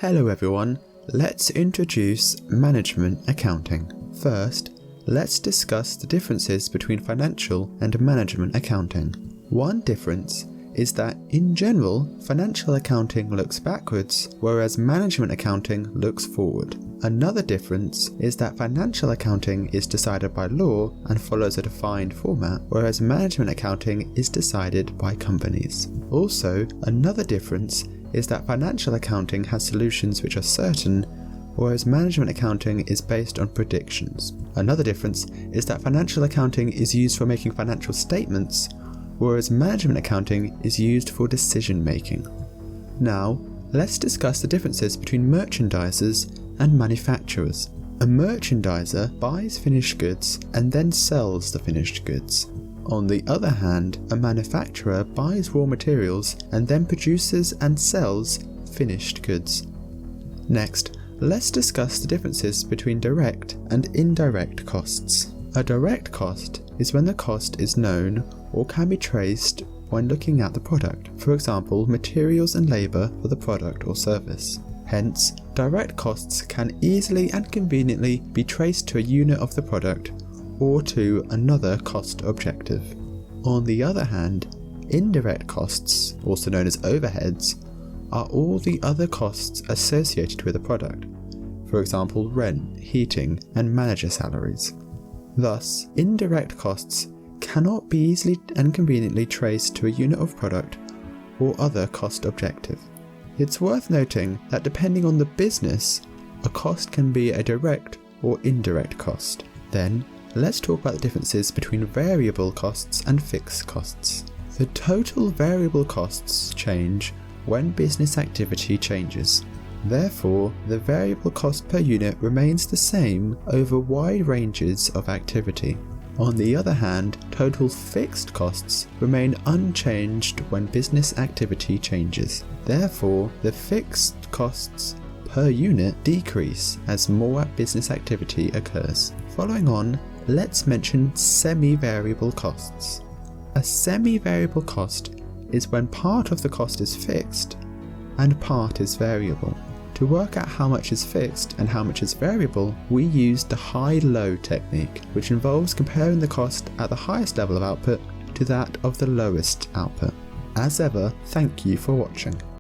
Hello everyone, let's introduce management accounting. First, let's discuss the differences between financial and management accounting. One difference is that in general, financial accounting looks backwards, whereas management accounting looks forward. Another difference is that financial accounting is decided by law and follows a defined format, whereas management accounting is decided by companies. Also, another difference is that financial accounting has solutions which are certain, whereas management accounting is based on predictions. Another difference is that financial accounting is used for making financial statements, whereas management accounting is used for decision making. Now, let's discuss the differences between merchandisers and manufacturers. A merchandiser buys finished goods and then sells the finished goods. On the other hand, a manufacturer buys raw materials and then produces and sells finished goods. Next, let's discuss the differences between direct and indirect costs. A direct cost is when the cost is known or can be traced when looking at the product, for example, materials and labour for the product or service. Hence, direct costs can easily and conveniently be traced to a unit of the product or to another cost objective. On the other hand, indirect costs, also known as overheads, are all the other costs associated with a product, for example rent, heating, and manager salaries. Thus, indirect costs cannot be easily and conveniently traced to a unit of product or other cost objective. It's worth noting that depending on the business, a cost can be a direct or indirect cost. Then, let's talk about the differences between variable costs and fixed costs. The total variable costs change when business activity changes. Therefore, the variable cost per unit remains the same over wide ranges of activity. On the other hand, total fixed costs remain unchanged when business activity changes. Therefore, the fixed costs per unit decrease as more business activity occurs. Following on, let's mention semi-variable costs. A semi-variable cost is when part of the cost is fixed and part is variable. To work out how much is fixed and how much is variable, we use the high-low technique, which involves comparing the cost at the highest level of output to that of the lowest output. As ever, thank you for watching.